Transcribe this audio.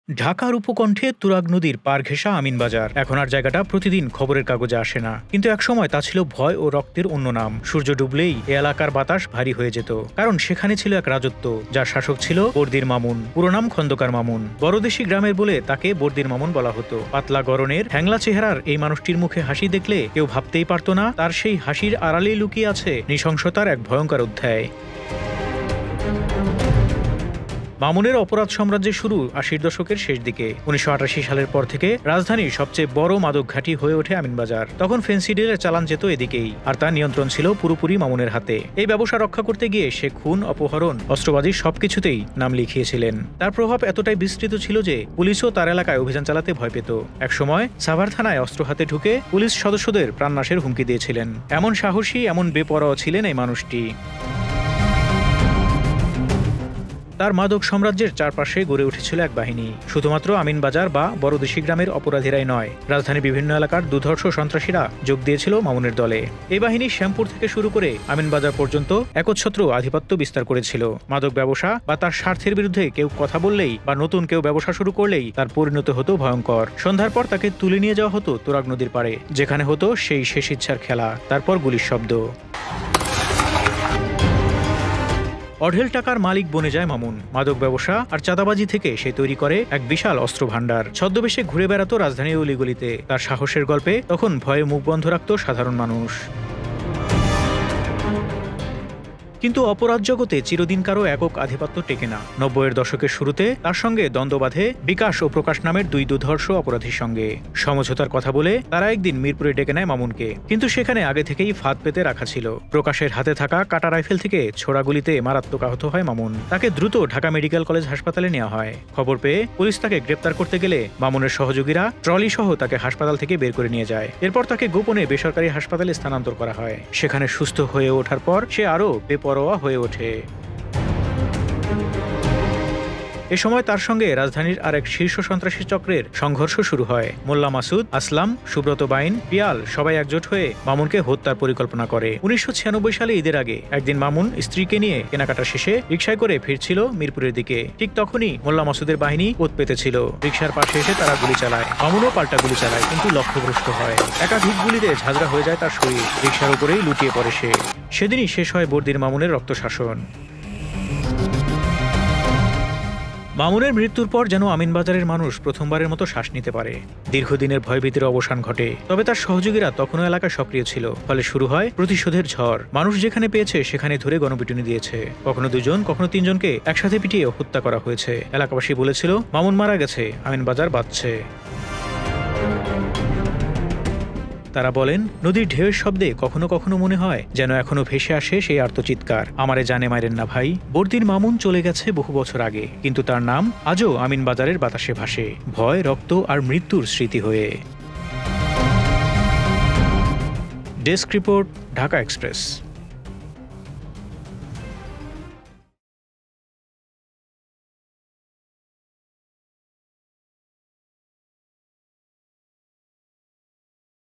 ঢাকার উপকণ্ঠে তুরাগ নদীর পার ঘেঁষা আমিনবাজার। এখন আর জায়গাটা প্রতিদিন খবরের কাগজে আসে না, কিন্তু একসময় তা ছিল ভয় ও রক্তের অন্য নাম। সূর্য ডুবলেই এ এলাকার বাতাস ভারী হয়ে যেত, কারণ সেখানে ছিল এক রাজত্ব, যার শাসক ছিল বর্দির মামুন। পুরো নাম খন্দকার মামুন। বড়দেশি গ্রামের বলে তাকে বর্দির মামুন বলা হতো। পাতলা গড়নের হ্যাংলা চেহারার এই মানুষটির মুখে হাসি দেখলে কেউ ভাবতেই পারত না তার সেই হাসির আড়ালেই লুকিয়ে আছে নৃশংসতার এক ভয়ঙ্কর অধ্যায়। মামুনের অপরাধ সাম্রাজ্যের শুরু ৮০ দশকের শেষ দিকে। ১৯৮৮ সালের পর থেকে রাজধানীর সবচেয়ে বড় মাদক ঘাঁটি হয়ে ওঠে আমিনবাজার। তখন ফেন্সিডিলের চালান যেত এদিকেই, আর তার নিয়ন্ত্রণ ছিল পুরোপুরি মামুনের হাতে। এই ব্যবসা রক্ষা করতে গিয়ে সে খুন, অপহরণ, অস্ত্রবাজি সবকিছুতেই নাম লিখিয়েছিলেন। তার প্রভাব এতটাই বিস্তৃত ছিল যে পুলিশও তার এলাকায় অভিযান চালাতে ভয় পেত। একসময় সাভার থানায় অস্ত্র হাতে ঢুকে পুলিশ সদস্যদের প্রাণনাশের হুমকি দিয়েছিলেন। এমন সাহসী, এমন বেপরোয়া ছিলেন এই মানুষটি। তার মাদক সাম্রাজ্যের চারপাশে গড়ে উঠেছিল এক বাহিনী। শুধুমাত্র আমিনবাজার বা বড়দেশি গ্রামের অপরাধীরাই নয়, রাজধানীর বিভিন্ন এলাকার দুর্ধর্ষ সন্ত্রাসীরা যোগ দিয়েছিল মামুনের দলে। এই বাহিনী শ্যামপুর থেকে শুরু করে আমিনবাজার পর্যন্ত একচ্ছত্র আধিপত্য বিস্তার করেছিল। মাদক ব্যবসা বা তার স্বার্থের বিরুদ্ধে কেউ কথা বললেই বা নতুন কেউ ব্যবসা শুরু করলেই তার পরিণতি হতো ভয়ঙ্কর। সন্ধ্যার পর তাকে তুলে নিয়ে যাওয়া হতো তুরাগ নদীর পাড়ে, যেখানে হতো সেই শেষ ইচ্ছার খেলা, তারপর গুলির শব্দ। অঢেল টাকার মালিক বনে যায় মামুন। মাদক ব্যবসা আর চাঁদাবাজি থেকে সে তৈরি করে এক বিশাল অস্ত্র ভাণ্ডার। ছদ্মবেশে ঘুরে বেড়াতো রাজধানীর অলিগলিতে। তার সাহসের গল্পে তখন ভয়ে মুখ বন্ধ রাখত সাধারণ মানুষ। কিন্তু অপরাধ জগতে চিরদিন কারো একক আধিপত্য টেকে না। ৯০-এর দশকের শুরুতে তার সঙ্গে দ্বন্দ্ব বাঁধে বিকাশ ও প্রকাশ নামের দুই দুর্ধর্ষ অপরাধীর সঙ্গে। সমঝোতার কথা বলে তারা একদিন মিরপুরে ডেকে নেয় মামুনকে, কিন্তু সেখানে আগে থেকেই ফাঁদ পেতে রাখা ছিল। প্রকাশের হাতে থাকা কাটা রাইফেল থেকে ছোড়া গুলিতে মারাত্মক আহত হয় মামুন। তাকে দ্রুত ঢাকা মেডিকেল কলেজ হাসপাতালে নেওয়া হয়। খবর পেয়ে পুলিশ তাকে গ্রেপ্তার করতে গেলে মামুনের সহযোগীরা ট্রলি সহ তাকে হাসপাতাল থেকে বের করে নিয়ে যায়। এরপর তাকে গোপনে বেসরকারি হাসপাতালে স্থানান্তর করা হয়। সেখানে সুস্থ হয়ে ওঠার পর সে আরও বেপরোয়া হয়ে ওঠে। এ সময় তার সঙ্গে রাজধানীর আরেক শীর্ষ সন্ত্রাসী চক্রের সংঘর্ষ শুরু হয়। মোল্লা মাসুদ, আসলাম, সুব্রত বাইন, পিয়াল সবাই একজোট হয়ে মামুনকে হত্যার পরিকল্পনা করে। ১৯৯৬ সালে ঈদের আগে একদিন মামুন স্ত্রীকে নিয়ে কেনাকাটা শেষে রিকশায় করে ফিরছিল মিরপুরের দিকে। ঠিক তখনই মোল্লা মাসুদের বাহিনী ওত পেতেছিল। রিকশার পাশে এসে তারা গুলি চালায়। মামুনও পাল্টা গুলি চালায়, কিন্তু লক্ষ্যভ্রষ্ট হয়। একাধিক গুলিতে ঝাঁঝরা হয়ে যায় তার শরীর। রিকশার উপরেই লুটিয়ে পড়ে সে। সেদিনই শেষ হয় বর্দির মামুনের রক্ত শাসন। মামুনের মৃত্যুর পর যেন আমিনবাজারের মানুষ প্রথমবারের মতো শ্বাস নিতে পারে। দীর্ঘদিনের ভয়ভীতির অবসান ঘটে। তবে তার সহযোগীরা তখনও এলাকায় সক্রিয় ছিল। ফলে শুরু হয় প্রতিশোধের ঝড়। মানুষ যেখানে পেয়েছে সেখানে ধরে গণপিটুনি দিয়েছে। কখনো দুজন, কখনো তিনজনকে একসাথে পিটিয়ে হত্যা করা হয়েছে। এলাকাবাসী বলেছিল মামুন মারা গেছে, আমিনবাজার বাঁচছে। তারা বলেন, নদীর ঢেউয়ের শব্দে কখনো কখনো মনে হয় যেন এখনো ভেসে আসে সেই আর্তচিৎকার, আমারে জানে মারেন না ভাই। বর্দির মামুন চলে গেছে বহু বছর আগে, কিন্তু তার নাম আজও আমিনবাজারের বাতাসে ভাসে, ভয়, রক্ত আর মৃত্যুর স্মৃতি হয়ে। Desk report, Dhaka express.